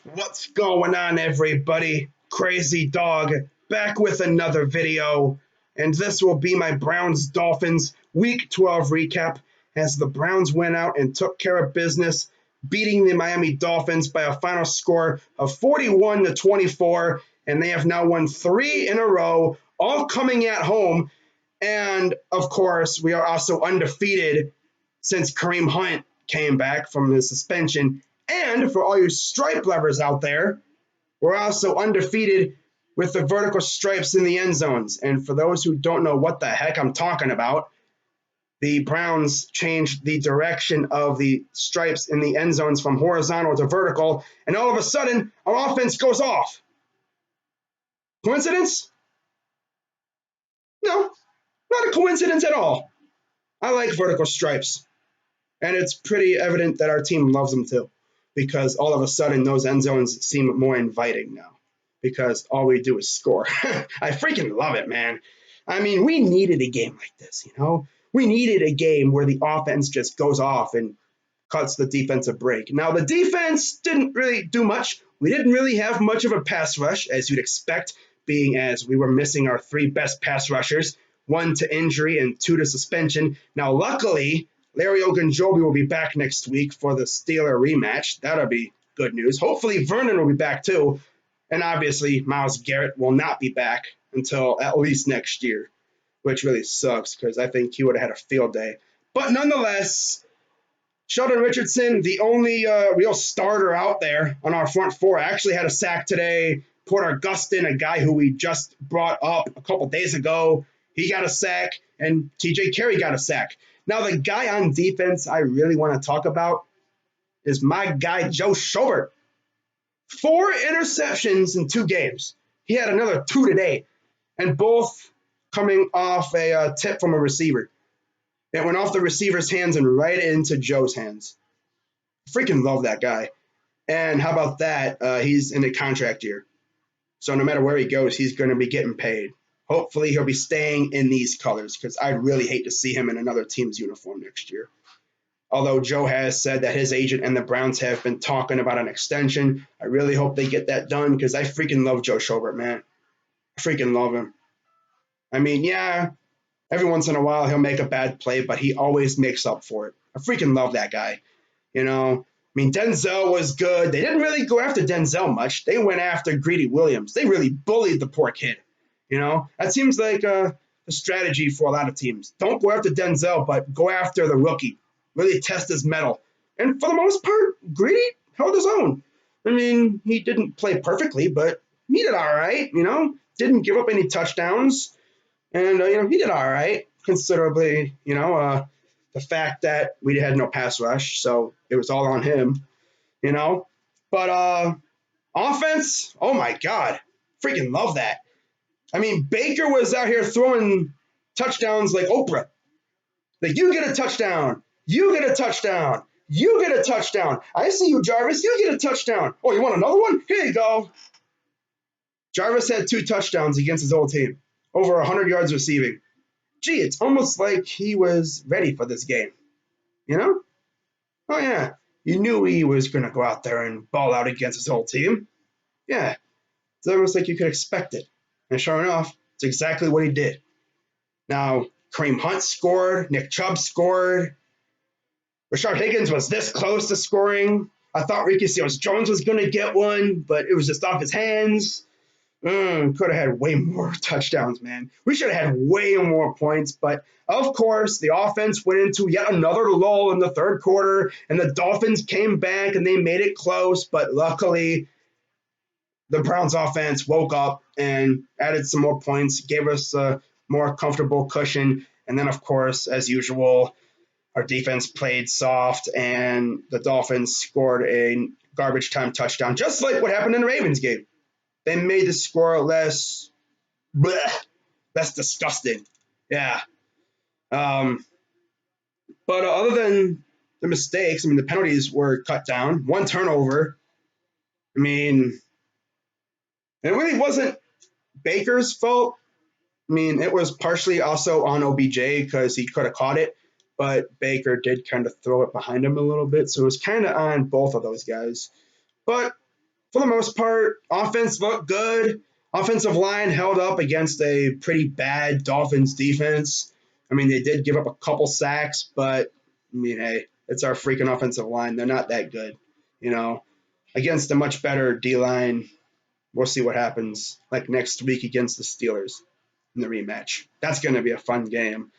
What's going on, everybody? Crazy Dog back with another video, and this will be my Browns Dolphins Week 12 recap as the Browns went out and took care of business, beating the Miami Dolphins by a final score of 41-24, and they have now won 3 in a row, all coming at home. And of course, we are also undefeated since Kareem Hunt came back from his suspension. And for all you stripe lovers out there, we're also undefeated with the vertical stripes in the end zones. And for those who don't know what the heck I'm talking about, the Browns changed the direction of the stripes in the end zones from horizontal to vertical, and all of a sudden, our offense goes off. Coincidence? No, not a coincidence at all. I like vertical stripes, and it's pretty evident that our team loves them too, because all of a sudden those end zones seem more inviting now because all we do is score. I freaking love it, man. I mean, we needed a game like this, you know? We needed a game where the offense just goes off and cuts the defensive break. Now, the defense didn't really do much. We didn't really have much of a pass rush, as you'd expect, being as we were missing our 3 best pass rushers, 1 to injury and 2 to suspension. Now, luckily, Larry Ogunjobi will be back next week for the Steeler rematch. That'll be good news. Hopefully, Vernon will be back too. And obviously, Myles Garrett will not be back until at least next year, which really sucks because I think he would have had a field day. But nonetheless, Sheldon Richardson, the only real starter out there on our front four, actually had a sack today. Porter Gustin, a guy who we just brought up a couple days ago, he got a sack, and TJ Carey got a sack. Now, the guy on defense I really want to talk about is my guy, Joe Schobert. 4 interceptions in 2 games. He had another 2 today, and both coming off a tip from a receiver. It went off the receiver's hands and right into Joe's hands. Freaking love that guy. And how about that? He's in a contract year. So no matter where he goes, he's going to be getting paid. Hopefully he'll be staying in these colors because I'd really hate to see him in another team's uniform next year. Although Joe has said that his agent and the Browns have been talking about an extension, I really hope they get that done because I freaking love Joe Schobert, man. I freaking love him. I mean, yeah, every once in a while he'll make a bad play, but he always makes up for it. I freaking love that guy. You know, I mean, Denzel was good. They didn't really go after Denzel much. They went after Greedy Williams. They really bullied the poor kid. You know, that seems like a strategy for a lot of teams. Don't go after Denzel, but go after the rookie. Really test his mettle. And for the most part, Greedy held his own. I mean, he didn't play perfectly, but he did all right, you know. Didn't give up any touchdowns. And, he did all right, considerably, the fact that we had no pass rush, so it was all on him, you know. But offense, oh, my God, freaking love that. I mean, Baker was out here throwing touchdowns like Oprah. Like, you get a touchdown. You get a touchdown. You get a touchdown. I see you, Jarvis. You get a touchdown. Oh, you want another one? Here you go. Jarvis had 2 touchdowns against his old team. Over 100 yards receiving. Gee, it's almost like he was ready for this game. You know? Oh, yeah. You knew he was going to go out there and ball out against his whole team. Yeah. It's almost like you could expect it. And sure enough, it's exactly what he did. Now, Kareem Hunt scored. Nick Chubb scored. Rashard Higgins was this close to scoring. I thought Ricky Seals-Jones was going to get one, but it was just off his hands. Could have had way more touchdowns, man. We should have had way more points, but of course, the offense went into yet another lull in the third quarter, and the Dolphins came back and they made it close, but luckily, the Browns offense woke up and added some more points, gave us a more comfortable cushion, and then, of course, as usual, our defense played soft, and the Dolphins scored a garbage time touchdown, just like what happened in the Ravens game. They made the score less disgusting. Yeah. But other than the mistakes, I mean, the penalties were cut down. 1 turnover. I mean, it really wasn't Baker's fault. I mean, it was partially also on OBJ because he could have caught it, but Baker did kind of throw it behind him a little bit. So it was kind of on both of those guys. But for the most part, offense looked good. Offensive line held up against a pretty bad Dolphins defense. I mean, they did give up a couple sacks, but I mean, hey, it's our freaking offensive line. They're not that good, you know. Against a much better D line, we'll see what happens like next week against the Steelers in the rematch. That's going to be a fun game.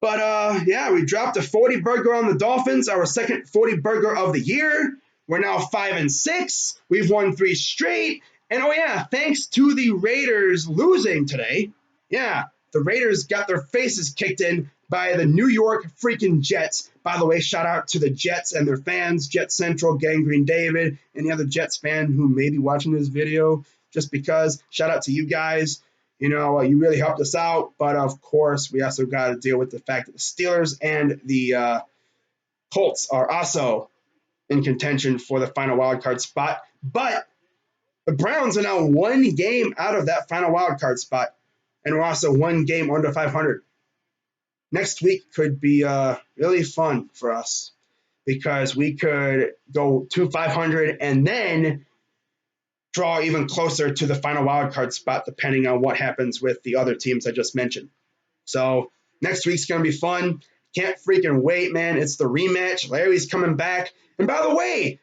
But yeah, we dropped a 40 burger on the Dolphins, our second 40 burger of the year. We're now 5-6. We've won 3 straight. And oh yeah, thanks to the Raiders losing today. Yeah, the Raiders got their faces kicked in by the New York freaking Jets. By the way, shout out to the Jets and their fans, Jet Central, Gangrene David, any other Jets fan who may be watching this video. Just because, shout out to you guys. You know, you really helped us out. But of course, we also got to deal with the fact that the Steelers and the Colts are also in contention for the final wildcard spot. But the Browns are now 1 game out of that final wildcard spot. And we're also 1 game under 500. Next week could be really fun for us because we could go to 500 and then draw even closer to the final wildcard spot depending on what happens with the other teams I just mentioned. So next week's going to be fun. Can't freaking wait, man. It's the rematch. Larry's coming back. And by the way,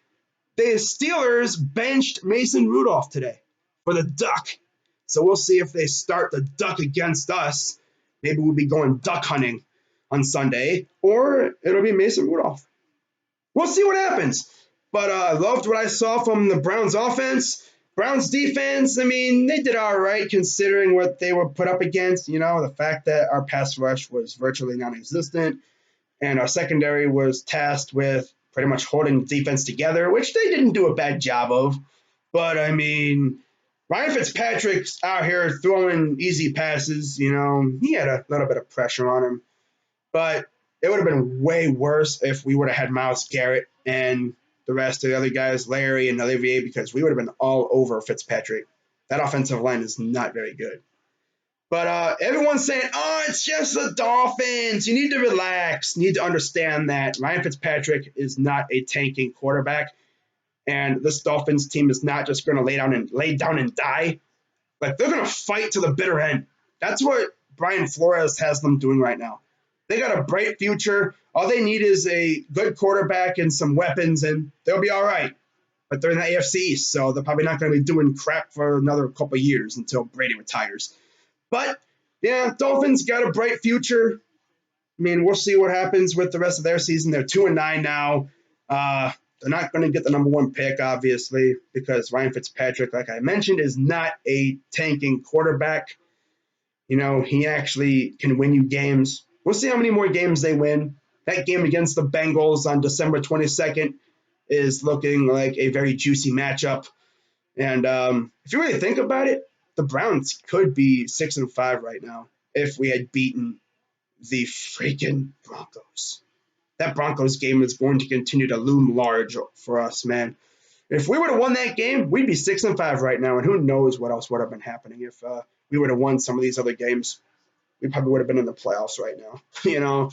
the Steelers benched Mason Rudolph today for the Duck. So we'll see if they start the Duck against us. Maybe we'll be going duck hunting on Sunday, or it'll be Mason Rudolph. We'll see what happens. But I loved what I saw from the Browns offense. Browns defense, I mean, they did all right considering what they were put up against. You know, the fact that our pass rush was virtually non-existent and our secondary was tasked with pretty much holding defense together, which they didn't do a bad job of. But, I mean, Ryan Fitzpatrick's out here throwing easy passes. You know, he had a little bit of pressure on him. But it would have been way worse if we would have had Myles Garrett and the rest of the other guys, Larry and Olivier, because we would have been all over Fitzpatrick. That offensive line is not very good. But everyone's saying, oh, it's just the Dolphins. You need to relax. You need to understand that Ryan Fitzpatrick is not a tanking quarterback. And this Dolphins team is not just going to lay down and die. Like, they're going to fight to the bitter end. That's what Brian Flores has them doing right now. They got a bright future. All they need is a good quarterback and some weapons, and they'll be all right. But they're in the AFC East, so they're probably not going to be doing crap for another couple of years until Brady retires. But, yeah, Dolphins got a bright future. I mean, we'll see what happens with the rest of their season. They're 2-9 now. They're not going to get the number 1 pick, obviously, because Ryan Fitzpatrick, like I mentioned, is not a tanking quarterback. You know, he actually can win you games. We'll see how many more games they win. That game against the Bengals on December 22nd is looking like a very juicy matchup. And if you really think about it, the Browns could be 6-5 right now if we had beaten the freaking Broncos. That Broncos game is going to continue to loom large for us, man. If we would have won that game, we'd be 6-5 right now, and who knows what else would have been happening if we would have won some of these other games. We probably would have been in the playoffs right now, you know.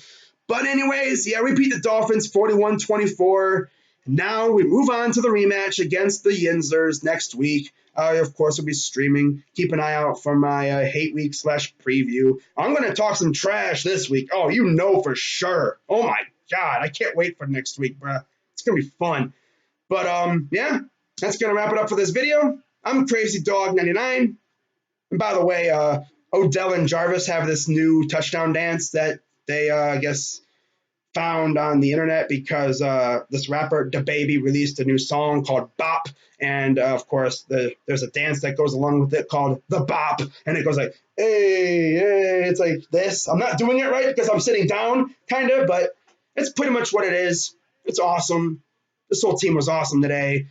But anyways, yeah, we beat the Dolphins 41-24. Now we move on to the rematch against the Yinzers next week. Of course, we'll be streaming. Keep an eye out for my hate week / preview. I'm going to talk some trash this week. Oh, you know for sure. Oh, my God. I can't wait for next week, bruh. It's going to be fun. But, yeah, that's going to wrap it up for this video. I'm Crazy Dog 99. And by the way, Odell and Jarvis have this new touchdown dance that they, I guess, found on the internet because this rapper DaBaby released a new song called Bop, and of course there's a dance that goes along with it called the Bop, and it goes like hey, it's like this. I'm not doing it right because I'm sitting down, kind of, but it's pretty much what it is. It's awesome. This whole team was awesome today.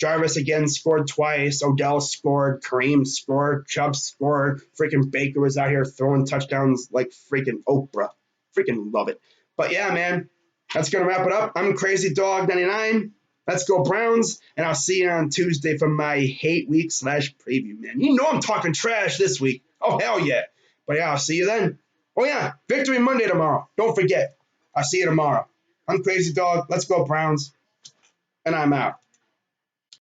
Jarvis again scored twice. Odell scored. Kareem scored. Chubb scored. Freaking Baker was out here throwing touchdowns like freaking Oprah. Freaking love it. But yeah, man, that's going to wrap it up. I'm Crazy Dog 99. Let's go Browns. And I'll see you on Tuesday for my hate week / preview, man. You know I'm talking trash this week. Oh, hell yeah. But yeah, I'll see you then. Oh, yeah, Victory Monday tomorrow. Don't forget. I'll see you tomorrow. I'm Crazy Dog. Let's go Browns. And I'm out.